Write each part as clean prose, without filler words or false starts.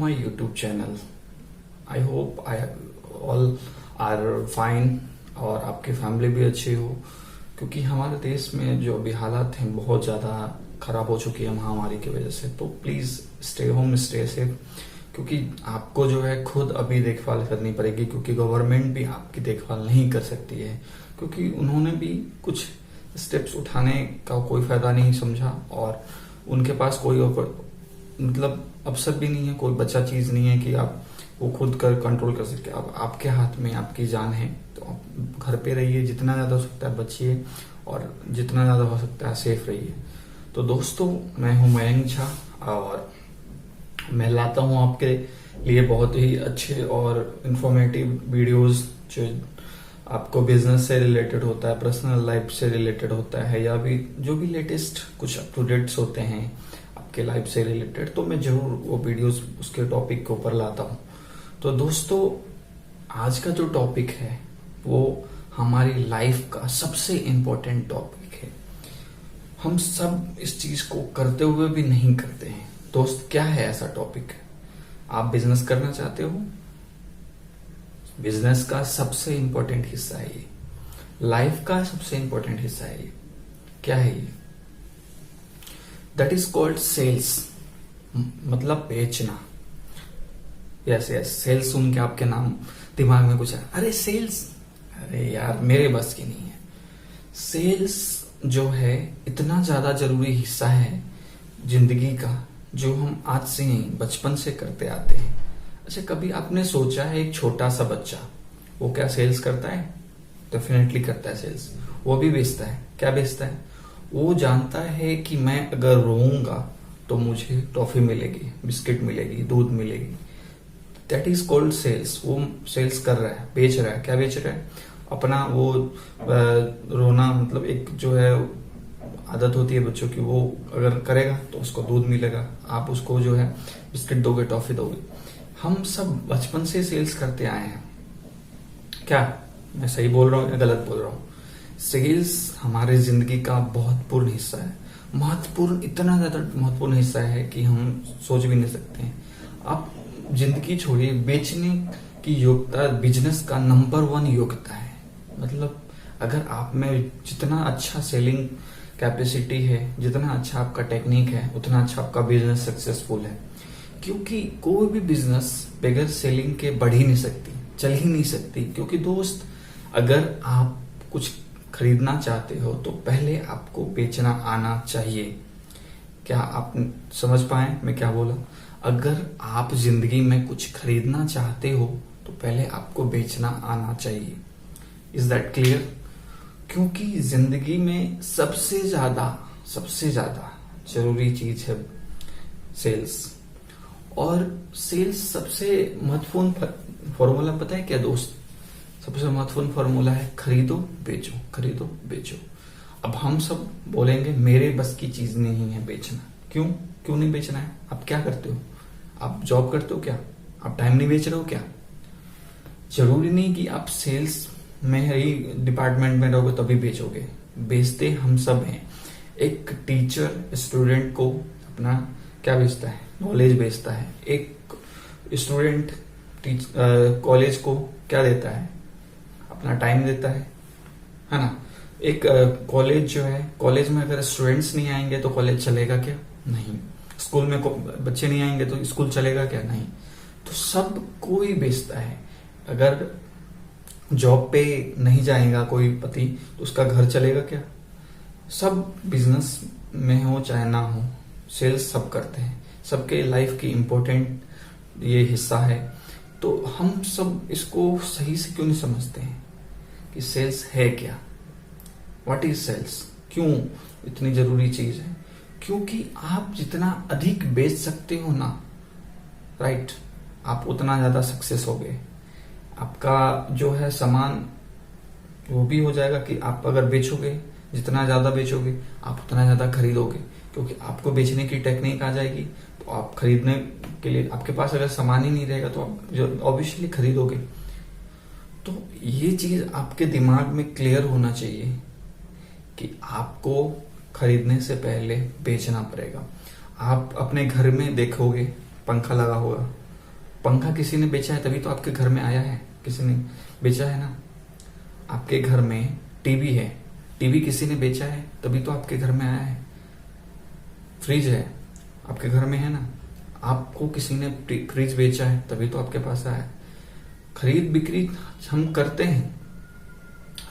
my YouTube channel. I hope I all are fine और आपकी family भी अच्छी हो, क्योंकि हमारे देश में जो अभी हालात हैं बहुत ज़्यादा खराब हो चुकी है महामारी की वजह से। तो please stay home, stay safe, क्योंकि आपको जो है खुद अभी देखभाल करनी पड़ेगी, क्योंकि गवर्नमेंट भी आपकी देखभाल नहीं कर सकती है, क्योंकि उन्होंने भी कुछ स्टेप्स उठाने का कोई फायदा नहीं समझा और उनके पास कोई मतलब अवसर भी नहीं है, कोई बचा चीज नहीं है कि आप वो खुद कर कंट्रोल कर सकते। अब आपके हाथ में आपकी जान है, तो आप घर पे रहिए, जितना ज्यादा हो सकता है बचिए और जितना ज्यादा हो सकता है सेफ रहिए। तो दोस्तों, मैं हूं मयंक झा और मैं लाता हूं आपके लिए बहुत ही अच्छे और इंफॉर्मेटिव वीडियोस जो आपको बिजनेस से रिलेटेड होता है, पर्सनल लाइफ से रिलेटेड होता है, या भी जो भी लेटेस्ट कुछ अप टू डेट्स होते हैं आपके लाइफ से रिलेटेड, तो मैं जरूर वो वीडियोस उसके टॉपिक के ऊपर लाता हूं। तो दोस्तों, आज का जो टॉपिक है वो हमारी लाइफ का सबसे इम्पोर्टेंट टॉपिक है। हम सब इस चीज को करते हुए भी नहीं करते हैं। दोस्त, क्या है ऐसा टॉपिक? आप बिजनेस करना चाहते हो? बिजनेस का सबसे इंपॉर्टेंट हिस्सा है ये, लाइफ का सबसे इंपॉर्टेंट हिस्सा है ये। क्या है ये? दैट इज कॉल्ड सेल्स, मतलब बेचना। यस यस, सेल्स सुन के आपके नाम दिमाग में कुछ है, अरे सेल्स, अरे यार मेरे बस की नहीं है। सेल्स जो है इतना ज्यादा जरूरी हिस्सा है जिंदगी का, जो हम आज से नहीं बचपन से करते आते हैं। अच्छा, कभी आपने सोचा है एक छोटा सा बच्चा वो क्या सेल्स करता है? डेफिनेटली करता है सेल्स। वो भी बेचता है। क्या बेचता है? वो जानता है कि मैं अगर रोऊंगा तो मुझे टॉफी मिलेगी, बिस्किट मिलेगी, दूध मिलेगी। That is called sales. वो सेल्स कर रहा है, बेच रहा है। क्या बेच रहा है? अपना वो रोना, मतलब एक जो है आदत होती है बच्चों की, वो अगर करेगा तो उसको दूध मिलेगा, आप उसको जो है बिस्किट दोगे, टॉफी दोगे। हम सब बचपन से सेल्स करते आए हैं। क्या मैं सही बोल रहा हूँ या गलत बोल रहा हूँ? सेल्स हमारे जिंदगी का महत्वपूर्ण हिस्सा है। महत्वपूर्ण, इतना ज्यादा महत्वपूर्ण हिस्सा है कि हम सोच भी नहीं सकते हैं। आप जिंदगी छोड़िए, बेचने की योग्यता बिजनेस का नंबर 1 योग्यता है। मतलब अगर आप में जितना अच्छा सेलिंग कैपेसिटी है, जितना अच्छा आपका टेक्निक है, उतना अच्छा आपका बिजनेस सक्सेसफुल है। क्योंकि कोई भी बिजनेस बगैर सेलिंग के बढ़ ही नहीं सकती, चल ही नहीं सकती। क्योंकि दोस्त, अगर आप कुछ खरीदना चाहते हो तो पहले आपको बेचना आना चाहिए। क्या आप समझ पाए मैं क्या बोला? अगर आप जिंदगी में कुछ खरीदना चाहते हो तो पहले आपको बेचना आना चाहिए। Is that clear? क्योंकि जिंदगी में सबसे ज्यादा जरूरी चीज है सेल्स। और सेल्स सबसे महत्वपूर्ण फॉर्मूला पता है क्या दोस्त? सबसे महत्वपूर्ण फॉर्मूला है खरीदो बेचो, खरीदो बेचो। अब हम सब बोलेंगे मेरे बस की चीज नहीं है बेचना। क्यों नहीं बेचना है? आप क्या करते हो? आप जॉब करते हो क्या? आप टाइम नहीं बेच रहे हो क्या? जरूरी नहीं कि आप सेल्स में ही डिपार्टमेंट में रहोगे तभी बेचोगे। बेचते हम सब हैं। एक टीचर स्टूडेंट को अपना क्या बेचता है? नॉलेज बेचता है। एक स्टूडेंट कॉलेज को क्या देता है? अपना टाइम देता है ना? एक कॉलेज जो है, कॉलेज में अगर स्टूडेंट्स नहीं आएंगे तो कॉलेज चलेगा क्या? नहीं। स्कूल में बच्चे नहीं आएंगे तो स्कूल चलेगा क्या? नहीं। तो सब कोई बेचता है। अगर जॉब पे नहीं जाएगा कोई पति तो उसका घर चलेगा क्या? सब बिजनेस में हो चाहे ना हो, सेल्स सब करते हैं। सबके लाइफ की इम्पोर्टेंट ये हिस्सा है। तो हम सब इसको सही से क्यों नहीं समझते हैं कि सेल्स है क्या? What is sales? क्यों इतनी जरूरी चीज है? क्योंकि आप जितना अधिक बेच सकते हो ना, राइट, आप उतना ज्यादा सक्सेस हो गए। आपका जो है सामान वो भी हो जाएगा कि आप अगर बेचोगे, जितना ज्यादा बेचोगे आप उतना ज्यादा खरीदोगे, क्योंकि आपको बेचने की टेक्निक आ जाएगी। तो आप खरीदने के लिए, आपके पास अगर सामान ही नहीं रहेगा तो आप ऑब्वियसली खरीदोगे। तो ये चीज आपके दिमाग में क्लियर होना चाहिए कि आपको खरीदने से पहले बेचना पड़ेगा। आप अपने घर में देखोगे पंखा लगा होगा, पंखा किसी ने बेचा है तभी तो आपके घर में आया है, किसी ने बेचा है ना। आपके घर में टीवी है, टीवी किसी ने बेचा है तभी तो आपके घर में आया है। फ्रिज है, आपके घर में है ना, आपको किसी ने फ्रिज बेचा है तभी तो आपके पास आया है। खरीद बिक्री हम करते हैं,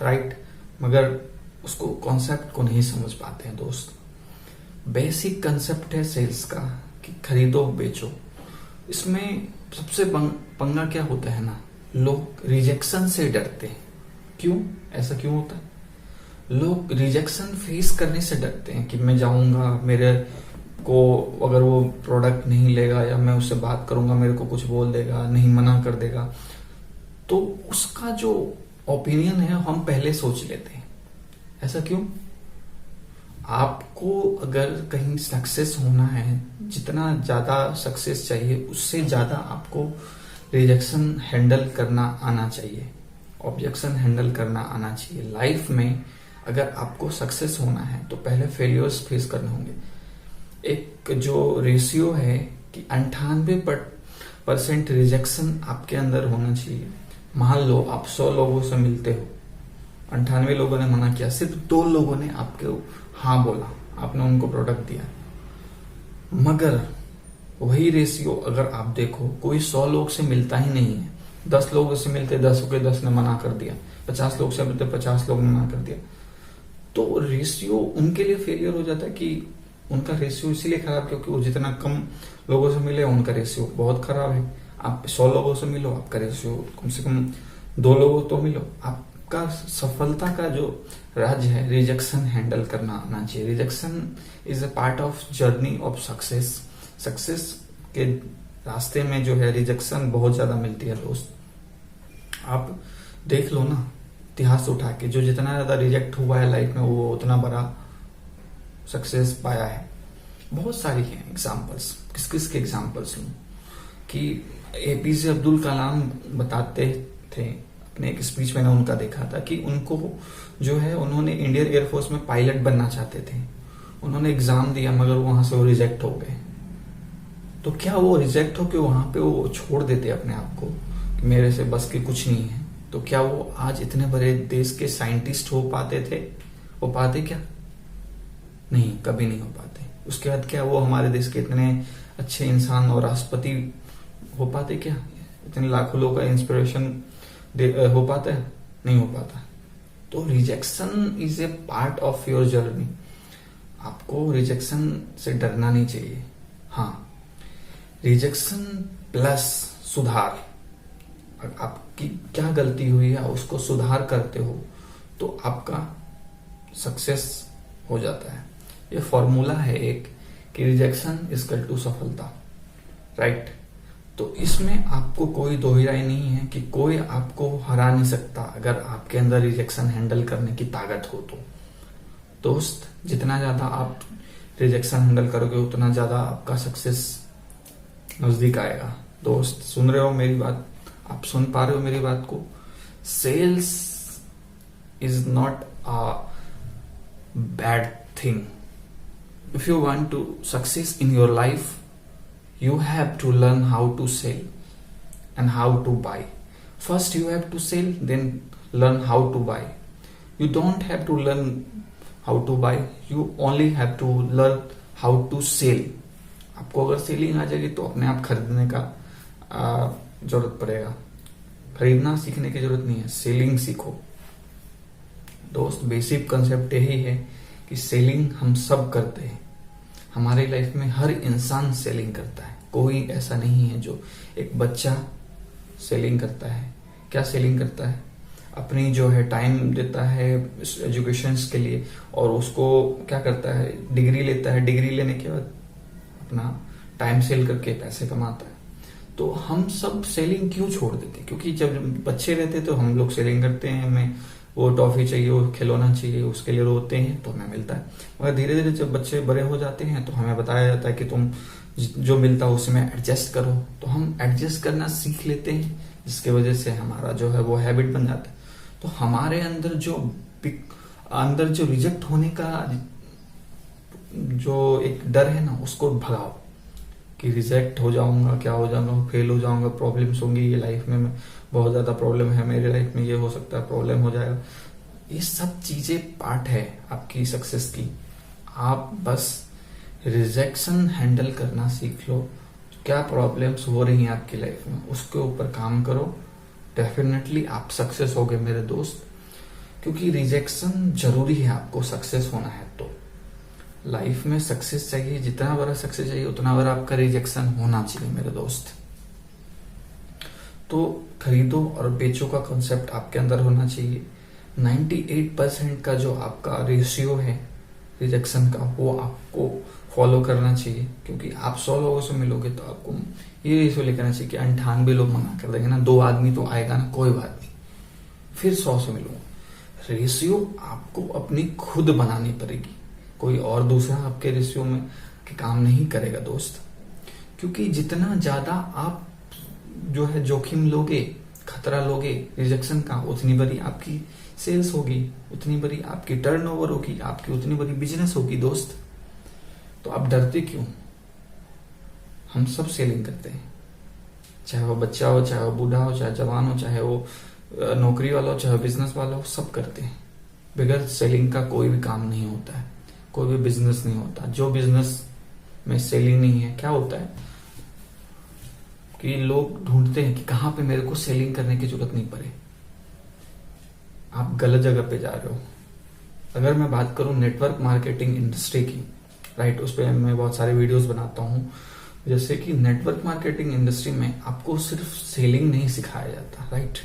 राइट, मगर उसको कॉन्सेप्ट को नहीं समझ पाते हैं दोस्त। बेसिक कंसेप्ट है सेल्स का कि खरीदो बेचो। इसमें सबसे पंगा क्या होता है ना, लोग रिजेक्शन से डरते हैं। क्यों, ऐसा क्यों होता है? लोग रिजेक्शन फेस करने से डरते हैं कि मैं जाऊंगा, मेरे को अगर वो प्रोडक्ट नहीं लेगा या मैं उससे बात करूंगा मेरे को कुछ बोल देगा, नहीं मना कर देगा, तो उसका जो ओपिनियन है हम पहले सोच लेते हैं। ऐसा क्यों? आपको अगर कहीं सक्सेस होना है, जितना ज्यादा सक्सेस चाहिए उससे ज्यादा आपको रिजेक्शन हैंडल करना आना चाहिए, ऑब्जेक्शन हैंडल करना आना चाहिए। लाइफ में अगर आपको सक्सेस होना है तो पहले फेलियर्स फेस करने होंगे। एक जो रेशियो है कि 98% रिजेक्शन आपके अंदर होना चाहिए। मान लो आप 100 लोगों से मिलते हो, 98 लोगों ने मना किया, सिर्फ 2 लोगों ने आपके हाँ बोला, आपने उनको प्रोडक्ट दिया। मगर वही रेशियो अगर आप देखो, कोई 100 लोग से मिलता ही नहीं है, 10 लोगों से मिलते, 10 के 10 ने मना कर दिया, 50 लोग से मिलते, 50 लोग ने मना कर दिया, तो रेशियो उनके लिए फेलियर हो जाता है। कि उनका रेशियो इसीलिए खराब क्योंकि वो जितना कम लोगों से मिले उनका रेशियो बहुत खराब है। आप 100 लोगों से मिलो, आपका रेशियो कम से कम 2 लोगों तो मिलो। आपका सफलता का जो राज है, रिजेक्शन हैंडल करना आना चाहिए। Rejection is a part of journey of success. Success के रास्ते में जो है रिजेक्शन बहुत ज्यादा मिलती है दोस्त। आप देख लो ना, इतिहास उठा के, जो जितना ज्यादा रिजेक्ट हुआ है लाइफ में वो उतना बड़ा सक्सेस पाया है। बहुत सारी हैं एग्जाम्पल्स, किस किस के एग्जाम्पल्स लूं कि एपीजे अब्दुल कलाम बताते थे अपने एक स्पीच में, उनका देखा था कि उनको जो है, उन्होंने इंडियन एयरफोर्स में पायलट बनना चाहते थे। उन्होंने एग्जाम दिया मगर वहां से वो रिजेक्ट हो गए। तो क्या वो रिजेक्ट होके वहां पे वो छोड़ देते अपने आप को कि मेरे से बस के कुछ नहीं है? तो क्या वो आज इतने बड़े देश के साइंटिस्ट हो पाते थे? हो पाते क्या? नहीं, कभी नहीं हो पाते। उसके बाद क्या वो हमारे देश के इतने अच्छे इंसान और राष्ट्रपति हो पाते क्या? इतने लाखों लोगों का इंस्पिरेशन हो पाता है? नहीं हो पाता। तो rejection is a part of your journey. आपको रिजेक्शन से डरना नहीं चाहिए। हाँ, रिजेक्शन प्लस सुधार, आपकी क्या गलती हुई है उसको सुधार करते हो तो आपका सक्सेस हो जाता है। ये फॉर्मूला है एक कि रिजेक्शन इज इक्वल टू सफलता, राइट। तो इसमें आपको कोई दो ही राय नहीं है कि कोई आपको हरा नहीं सकता अगर आपके अंदर रिजेक्शन हैंडल करने की ताकत हो तो। दोस्त, जितना ज्यादा आप रिजेक्शन हैंडल करोगे उतना ज्यादा आपका सक्सेस नजदीक आएगा। दोस्त, सुन रहे हो मेरी बात? आप सुन पा रहे हो मेरी बात को? Sales is not a bad thing. If you want to success in your life, you have to learn how to sell and how to buy. First you have to sell, then learn how to buy. You don't have to learn how to buy, you only have to learn how to sell. आपको अगर selling आ जाएगी तो अपने आप खरीदने का जरूरत पड़ेगा। खरीदना सीखने की जरूरत नहीं है, सेलिंग सीखो। दोस्त, बेसिक कंसेप्ट यही है कि सेलिंग हम सब करते हैं। हमारे लाइफ में हर इंसान सेलिंग करता है। कोई ऐसा नहीं है जो एक बच्चा सेलिंग करता है। क्या सेलिंग करता है? अपनी जो है टाइम देता है एजुकेशन के लिए और उसको क्या करता है, डिग्री लेता है। डिग्री लेने के बाद अपना टाइम सेल करके पैसे कमाता है। तो हम सब सेलिंग क्यों छोड़ देते हैं? क्योंकि जब बच्चे रहते तो हम लोग सेलिंग करते हैं, हमें वो टॉफी चाहिए, वो खिलौना चाहिए, उसके लिए रोते हैं तो हमें मिलता है। मगर धीरे धीरे जब बच्चे बड़े हो जाते हैं तो हमें बताया जाता है कि तुम जो मिलता है उसमें एडजस्ट करो। तो हम एडजस्ट करना सीख लेते हैं, जिसके वजह से हमारा जो है वो हैबिट बन जाता है। तो हमारे अंदर जो रिजेक्ट होने का जो एक डर है ना, उसको भगाओ कि रिजेक्ट हो जाऊंगा, क्या हो जाऊंगा, फेल हो जाऊंगा, प्रॉब्लम्स होंगी ये लाइफ में, बहुत ज्यादा प्रॉब्लम है मेरी लाइफ में, ये हो सकता है, प्रॉब्लम हो जाएगा। ये सब चीजें पार्ट है आपकी सक्सेस की। आप बस रिजेक्शन हैंडल करना सीख लो। क्या प्रॉब्लम्स हो रही हैं आपकी लाइफ में, उसके ऊपर काम करो, डेफिनेटली आप सक्सेस होगे मेरे दोस्त। क्योंकि रिजेक्शन जरूरी है आपको सक्सेस होना है तो। लाइफ में सक्सेस चाहिए, जितना बड़ा सक्सेस चाहिए उतना बड़ा आपका रिजेक्शन होना चाहिए मेरे दोस्त। तो खरीदो और बेचो का कॉन्सेप्ट आपके अंदर होना चाहिए। 98% का जो आपका रेशियो है रिजेक्शन का, वो आपको फॉलो करना चाहिए। क्योंकि आप 100 लोगों से मिलोगे तो आपको ये रेशियो लेकर आना चाहिए कि 98 लोग मना कर देंगे ना, 2 आदमी तो आएगा ना, कोई बात नहीं, फिर 100 से मिलूंगा। रेशियो आपको अपनी खुद बनानी पड़ेगी, कोई और दूसरा आपके रेशियो में के काम नहीं करेगा दोस्त। क्योंकि जितना ज्यादा आप जो है जोखिम लोगे, खतरा लोगे रिजेक्शन का, उतनी बड़ी आपकी सेल्स होगी, उतनी बड़ी आपकी टर्नओवर होगी, आपकी उतनी बड़ी बिजनेस होगी दोस्त। तो आप डरते क्यों? हम सब सेलिंग करते हैं, चाहे वो बच्चा हो, चाहे वो बूढ़ा हो, चाहे जवान हो, चाहे वो नौकरी वाला हो, चाहे बिजनेस वाला हो, सब करते हैं। बगैर सेलिंग का कोई भी काम नहीं होता है, कोई भी बिजनेस नहीं होता। जो बिजनेस में सेलिंग नहीं है, क्या होता है कि लोग ढूंढते हैं कि कहां पे मेरे को सेलिंग करने की जरूरत नहीं पड़े। आप गलत जगह पे जा रहे हो। अगर मैं बात करूं नेटवर्क मार्केटिंग इंडस्ट्री की, राइट, उस पर मैं बहुत सारे वीडियोस बनाता हूं। जैसे कि नेटवर्क मार्केटिंग इंडस्ट्री में आपको सिर्फ सेलिंग नहीं सिखाया जाता, राइट।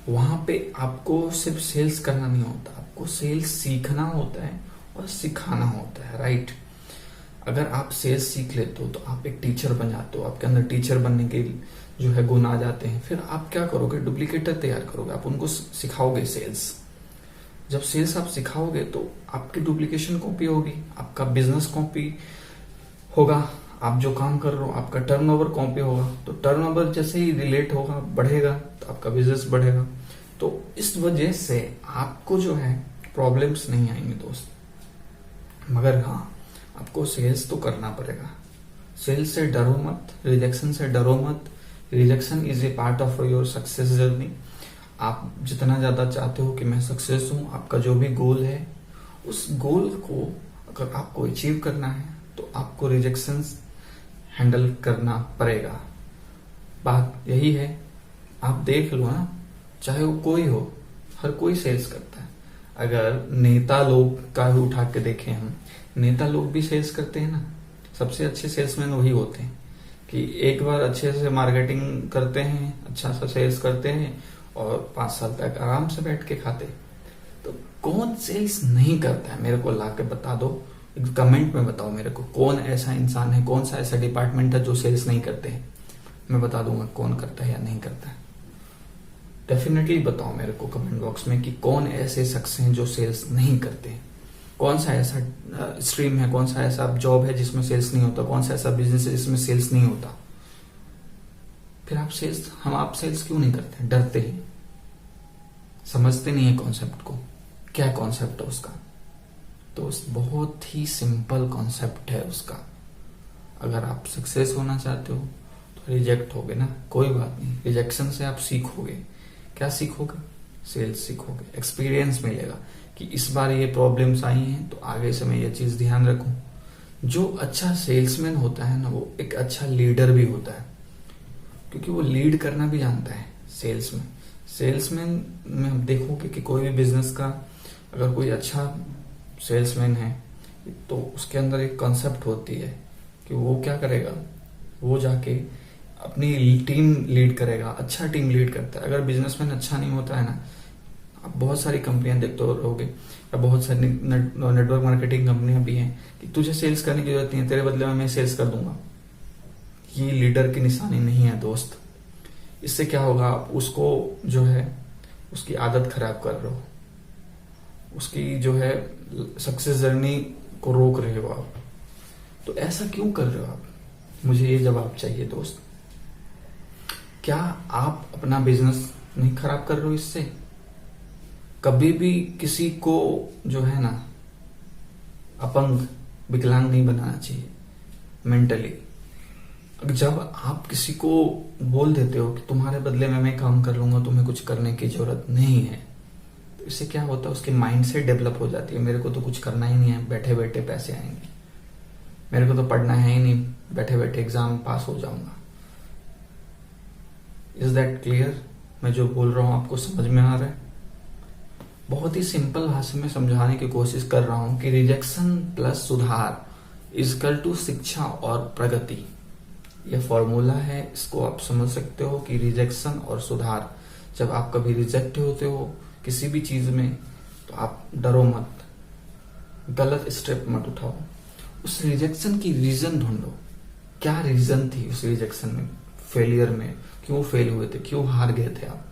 वहां पे आपको सिर्फ सेल्स करना नहीं होता, आपको सेल्स सीखना होता है और सिखाना होता है, राइट। अगर आप सेल्स सीख लेते हो तो आप एक टीचर बन जाते हो, आपके अंदर टीचर बनने के जो है गुण आ जाते हैं। फिर आप क्या करोगे, डुप्लीकेटर तैयार करोगे, आप उनको सिखाओगे सेल्स। जब सेल्स आप सिखाओगे तो आपकी डुप्लीकेशन कॉपी होगी, आपका बिजनेस कॉपी होगा, आप जो काम कर रहे हो आपका टर्नओवर कॉपी होगा। तो टर्नओवर जैसे ही रिलेट होगा, बढ़ेगा, तो आपका बिजनेस बढ़ेगा। तो इस वजह से आपको जो है प्रॉब्लम्स नहीं आएंगे दोस्त। मगर हाँ, आपको सेल्स तो करना पड़ेगा। सेल्स से डरो मत, रिजेक्शन से डरो मत। Rejection is a part of your success journey. आप जितना ज्यादा चाहते हो कि मैं सक्सेस हूं, आपका जो भी गोल है, उस गोल को अगर आपको अचीव करना है तो आपको रिजेक्शन हैंडल करना पड़ेगा। बात यही है। आप देख लो ना, चाहे वो कोई हो, हर कोई सेल्स करता है। अगर नेता लोग का ही उठा के देखें हम, नेता लोग भी सेल्स करते हैं ना। सबसे अच्छे सेल्समैन वही होते हैं कि एक बार अच्छे से मार्केटिंग करते हैं, अच्छा सा सेल्स करते हैं और 5 साल तक आराम से बैठ के खाते। तो कौन सेल्स नहीं करता है, मेरे को ला के बता दो, कमेंट में बताओ मेरे को, कौन ऐसा इंसान है, कौन सा ऐसा डिपार्टमेंट है जो सेल्स नहीं करते हैं। मैं बता दूंगा कौन करता है या नहीं करता है। डेफिनेटली बताओ मेरे को कमेंट बॉक्स में कि कौन ऐसे शख्स हैं जो सेल्स नहीं करते। कौन सा ऐसा स्ट्रीम है, कौन सा ऐसा जॉब है जिसमें सेल्स नहीं होता, कौन सा ऐसा बिजनेस है जिसमें सेल्स नहीं होता। फिर आप सेल्स क्यों नहीं करते? डरते हैं, समझते नहीं है कॉन्सेप्ट को। क्या कॉन्सेप्ट है उसका? तो बहुत ही सिंपल कॉन्सेप्ट है उसका। अगर आप सक्सेस होना चाहते हो तो रिजेक्ट होगे ना, कोई बात नहीं, रिजेक्शन से आप सीखोगे। क्या सीखोगे? सेल्स सीखोगे, एक्सपीरियंस मिलेगा कि इस बार ये प्रॉब्लम्स आई हैं तो आगे से मैं ये चीज ध्यान रखूं। जो अच्छा सेल्समैन होता है ना, वो एक अच्छा लीडर भी होता है, क्योंकि वो लीड करना भी जानता है। सेल्समैन में हम देखोगे कि कोई भी बिजनेस का अगर कोई अच्छा सेल्समैन है तो उसके अंदर एक कॉन्सेप्ट होती है कि वो क्या करेगा, वो जाके अपनी टीम लीड करेगा। अच्छा टीम लीड करता है। अगर बिजनेसमैन अच्छा नहीं होता है ना, आप बहुत सारी कंपनियां देखते रहोगे, या बहुत सारी नेटवर्क मार्केटिंग कंपनियां भी हैं कि तुझे सेल्स करने की जरूरत नहीं है, तेरे बदले में मैं सेल्स कर दूंगा। ये लीडर की निशानी नहीं है दोस्त। इससे क्या होगा, आप उसको जो है उसकी आदत खराब कर रहे हो, उसकी जो है सक्सेस जर्नी को रोक रहे हो आप। तो ऐसा क्यों कर रहे हो आप? मुझे ये जवाब चाहिए दोस्त। क्या आप अपना बिजनेस नहीं खराब कर रहे हो इससे? कभी भी किसी को जो है ना अपंग, विकलांग नहीं बनाना चाहिए मेंटली। जब आप किसी को बोल देते हो कि तुम्हारे बदले में मैं काम कर लूंगा, तुम्हें कुछ करने की जरूरत नहीं है, तो इससे क्या होता है, उसकी माइंड से डेवलप हो जाती है, मेरे को तो कुछ करना ही नहीं है, बैठे बैठे पैसे आएंगे, मेरे को तो पढ़ना है ही नहीं, बैठे बैठे एग्जाम पास हो जाऊंगा। Is that clear? मैं जो बोल रहा हूं आपको समझ में आ रहा है? बहुत ही सिंपल भाषा में समझाने की कोशिश कर रहा हूं कि रिजेक्शन प्लस सुधार इजकल टू शिक्षा और प्रगति। यह फॉर्मूला है, इसको आप समझ सकते हो कि रिजेक्शन और सुधार। जब आप कभी रिजेक्ट होते हो किसी भी चीज में, तो आप डरो मत, गलत स्टेप मत उठाओ, उस रिजेक्शन की रीजन ढूंढो। क्या रीजन थी उस रिजेक्शन में, फेलियर में, क्यों फेल हुए थे, क्यों हार गए थे आप?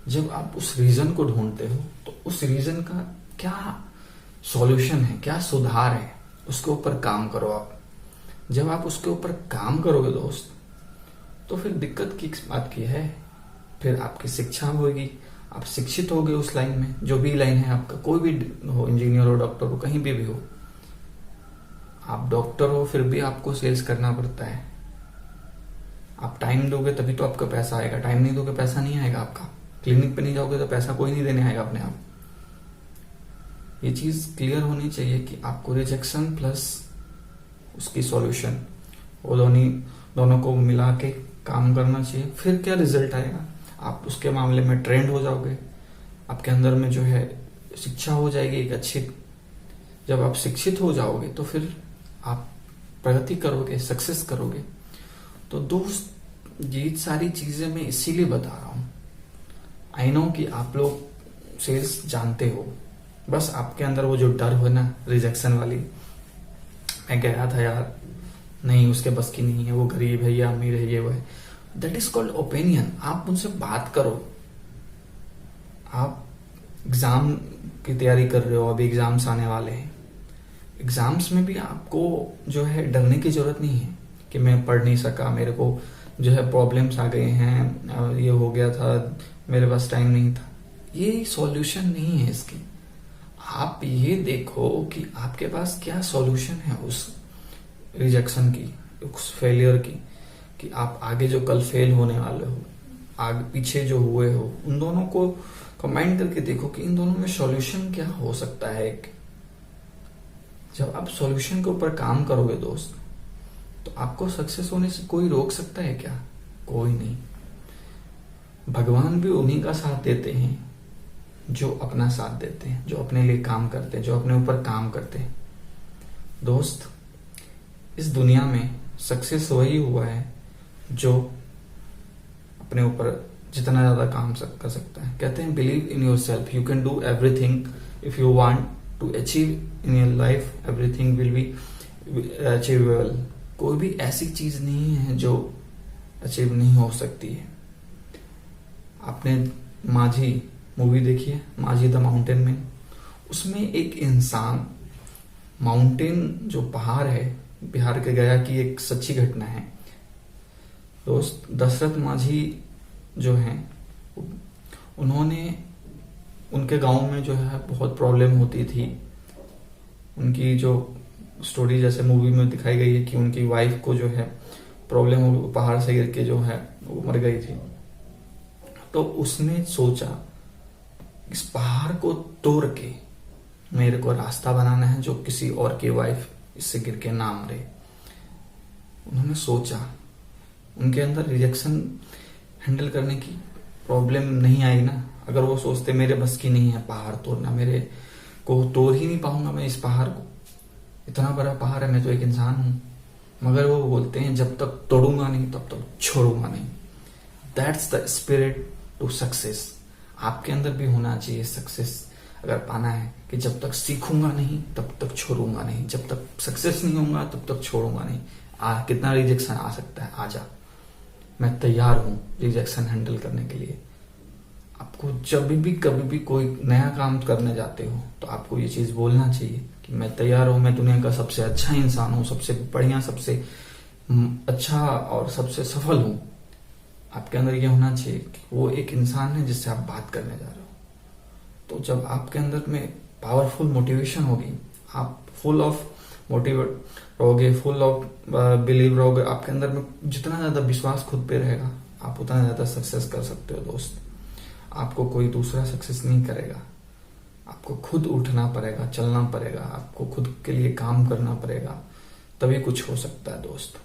जब आप उस रीजन को ढूंढते हो तो उस रीजन का क्या सॉल्यूशन है, क्या सुधार है, उसके ऊपर काम करो आप। जब आप उसके ऊपर काम करोगे दोस्त, तो फिर दिक्कत किस बात की है? फिर आपकी शिक्षा होगी, आप शिक्षित होगे उस लाइन में, जो भी लाइन है आपका, कोई भी हो, इंजीनियर हो, डॉक्टर हो, कहीं भी हो। आप डॉक्टर हो फिर भी आपको सेल्स करना पड़ता है। आप टाइम दोगे तभी तो आपका पैसा आएगा, टाइम नहीं दोगे पैसा नहीं आएगा आपका। क्लिनिक पे नहीं जाओगे तो पैसा कोई नहीं देने आएगा अपने आप। ये चीज क्लियर होनी चाहिए कि आपको रिजेक्शन प्लस उसकी सॉल्यूशन, वो दोनों को मिला के काम करना चाहिए। फिर क्या रिजल्ट आएगा, आप उसके मामले में ट्रेंड हो जाओगे, आपके अंदर में जो है शिक्षा हो जाएगी एक अच्छी। जब आप शिक्षित हो जाओगे तो फिर आप प्रगति करोगे, सक्सेस करोगे। तो दोस्त, ये सारी चीजें मैं इसीलिए बता रहा हूं। आई नो कि आप लोग सेल्स जानते हो, बस आपके अंदर वो जो डर हो ना रिजेक्शन वाली, मैं गया था यार, नहीं उसके बस की नहीं है, वो गरीब है या अमीर है, ये वो है, दैट इज कॉल्ड ओपिनियन। आप उनसे बात करो। आप एग्जाम की तैयारी कर रहे हो, अभी एग्जाम्स आने वाले हैं, एग्जाम्स में भी आपको जो है डरने की जरूरत नहीं है कि मैं पढ़ नहीं सका, मेरे को जो है प्रॉब्लम्स आ गए हैं, ये हो गया था, मेरे पास टाइम नहीं था। ये सॉल्यूशन नहीं है इसकी। आप ये देखो कि आपके पास क्या सॉल्यूशन है उस रिजेक्शन की, उस फेलियर की, कि आप आगे जो कल फेल होने वाले हो, आगे पीछे जो हुए हो, उन दोनों को कंबाइन करके देखो कि इन दोनों में सॉल्यूशन क्या हो सकता है। एक जब आप सॉल्यूशन के ऊपर काम करोगे दोस्त, तो आपको सक्सेस होने से कोई रोक सकता है क्या? कोई नहीं। भगवान भी उन्हीं का साथ देते हैं जो अपना साथ देते हैं, जो अपने लिए काम करते हैं, जो अपने ऊपर काम करते हैं। दोस्त, इस दुनिया में सक्सेस वही हुआ है जो अपने ऊपर जितना ज्यादा काम कर सकता है। कहते हैं believe in yourself, you can do everything if you want to achieve in your life, everything will be achievable. कोई भी ऐसी चीज नहीं है जो अचीव नहीं हो सकती है। आपने माझी मूवी देखी है, माझी द माउंटेन मैन? उसमें एक इंसान, माउंटेन जो पहाड़ है, बिहार के गया की एक सच्ची घटना है दोस्त। दशरथ माझी जो हैं, उन्होंने, उनके गांव में जो है बहुत प्रॉब्लम होती थी। उनकी जो स्टोरी जैसे मूवी में दिखाई गई है कि उनकी वाइफ को जो है प्रॉब्लम हो, पहाड़ से गिर के जो है वो मर गई थी। तो उसने सोचा इस पहाड़ को तोड़ के मेरे को रास्ता बनाना है जो किसी और की वाइफ इससे गिर के ना मरे। उन्होंने सोचा, उनके अंदर रिजेक्शन हैंडल करने की प्रॉब्लम नहीं आई ना। अगर वो सोचते मेरे बस की नहीं है पहाड़ तोड़ना, मेरे को तोड़ ही नहीं पाऊंगा मैं इस पहाड़ को, इतना बड़ा पहाड़ है, मैं तो एक इंसान हूं, मगर वो बोलते हैं जब तक तोड़ूंगा नहीं तब तक छोड़ूंगा नहीं। That's the spirit to success. आपके अंदर भी होना चाहिए सक्सेस अगर पाना है, कि जब तक सीखूंगा नहीं तब तक छोड़ूंगा नहीं, जब तक सक्सेस नहीं होऊंगा तब तक छोड़ूंगा नहीं। कितना रिजेक्शन आ सकता है, आजा, मैं तैयार हूं रिजेक्शन हैंडल करने के लिए। आपको जब भी कभी भी कोई नया काम करने जाते हो तो आपको ये चीज बोलना चाहिए कि मैं तैयार हूं, मैं दुनिया का सबसे अच्छा इंसान हूं, सबसे बढ़िया, सबसे अच्छा और सबसे सफल हूं। आपके अंदर ये होना चाहिए कि वो एक इंसान है जिससे आप बात करने जा रहे हो। तो जब आपके अंदर में पावरफुल मोटिवेशन होगी, आप फुल ऑफ मोटिवेट रहोगे, फुल ऑफ बिलीव रहोगे, आपके अंदर में जितना ज्यादा विश्वास खुद पे रहेगा, आप उतना ज्यादा सक्सेस कर सकते हो दोस्त। आपको कोई दूसरा सक्सेस नहीं करेगा, आपको खुद उठना पड़ेगा, चलना पड़ेगा, आपको खुद के लिए काम करना पड़ेगा, तभी कुछ हो सकता है दोस्त।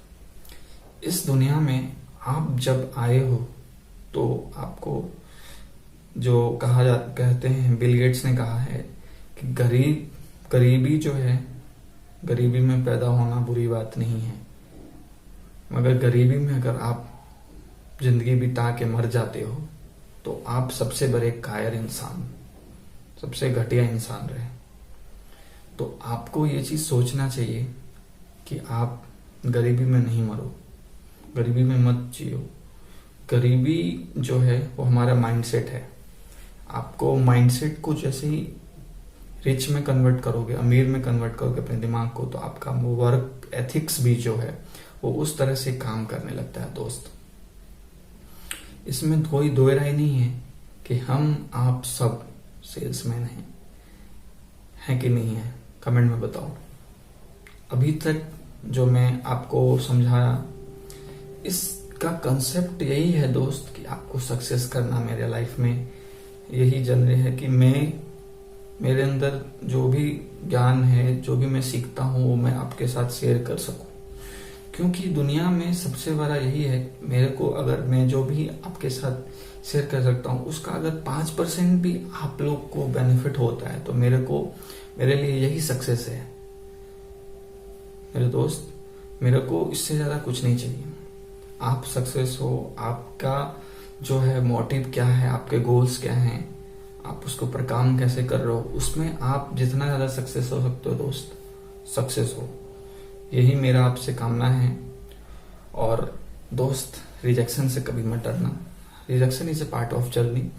इस दुनिया में आप जब आए हो तो आपको जो कहते हैं, बिल गेट्स ने कहा है कि गरीबी जो है, गरीबी में पैदा होना बुरी बात नहीं है, मगर गरीबी में अगर आप जिंदगी बिता के मर जाते हो तो आप सबसे बड़े कायर इंसान, सबसे घटिया इंसान रहे। तो आपको ये चीज सोचना चाहिए कि आप गरीबी में नहीं मरो, गरीबी में मत जियो। गरीबी जो है वो हमारा माइंडसेट है। आपको माइंडसेट को जैसे ही रिच में कन्वर्ट करोगे, अमीर में कन्वर्ट करोगे अपने दिमाग को, तो आपका वर्क एथिक्स भी जो है वो उस तरह से काम करने लगता है दोस्त। इसमें कोई दो राय नहीं है कि हम आप सब सेल्समैन हैं कि नहीं है, कमेंट में बताओ। अभी तक जो मैं आपको समझाया, इसका कंसेप्ट यही है दोस्त कि आपको सक्सेस करना मेरे लाइफ में यही जरूरी है कि मेरे अंदर जो भी ज्ञान है, जो भी मैं सीखता हूँ, वो मैं आपके साथ शेयर कर सकूं। क्योंकि दुनिया में सबसे बड़ा यही है, मेरे को अगर मैं जो भी आपके साथ शेयर कर सकता हूँ उसका अगर 5% भी आप लोग को बेनिफिट होता है तो मेरे लिए यही सक्सेस है मेरे दोस्त। मेरे को इससे ज्यादा कुछ नहीं चाहिए। आप सक्सेस हो, आपका जो है मोटिव क्या है, आपके गोल्स क्या हैं, आप उसके ऊपर काम कैसे कर रहे हो, उसमें आप जितना ज्यादा सक्सेस हो सकते हो दोस्त, सक्सेस हो। यही मेरा आपसे कामना है। और दोस्त, रिजेक्शन से कभी मत डरना। Rejection is a part of journey.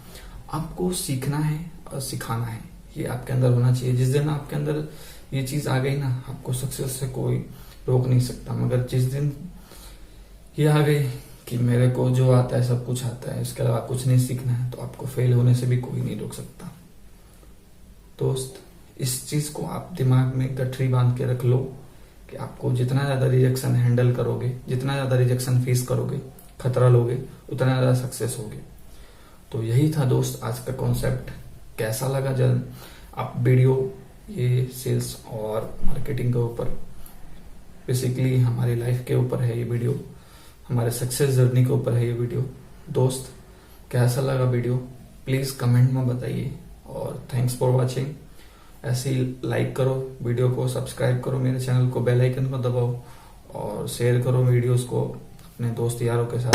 आपको सीखना है और सिखाना है, ये आपके अंदर होना चाहिए। जिस दिन आपके अंदर ये चीज आ गई ना, आपको सक्सेस से कोई रोक नहीं सकता। मगर जिस दिन ये आ गई कि मेरे को जो आता है सब कुछ आता है, इसके अलावा कुछ नहीं सीखना है, तो आपको फेल होने से भी कोई नहीं रोक सकता दोस्त। इस चीज को आप दिमाग में गठरी बांध के रख लो कि आपको जितना ज्यादा रिजेक्शन हैंडल करोगे, जितना ज्यादा रिजेक्शन फेस करोगे, खतरा लोगे, उतना ज्यादा सक्सेस होगे। तो यही था दोस्त आज का कॉन्सेप्ट। कैसा लगा जब आप वीडियो, ये सेल्स और मार्केटिंग के ऊपर, बेसिकली हमारी लाइफ के ऊपर है ये वीडियो, हमारे सक्सेस जर्नी के ऊपर है ये वीडियो। दोस्त, कैसा लगा वीडियो प्लीज कमेंट में बताइए। और थैंक्स फॉर वाचिंग। ऐसे ही लाइक करो वीडियो को, सब्सक्राइब करो मेरे चैनल को, बेल आइकन को दबाओ और शेयर करो वीडियोस को अपने दोस्त यारों के साथ।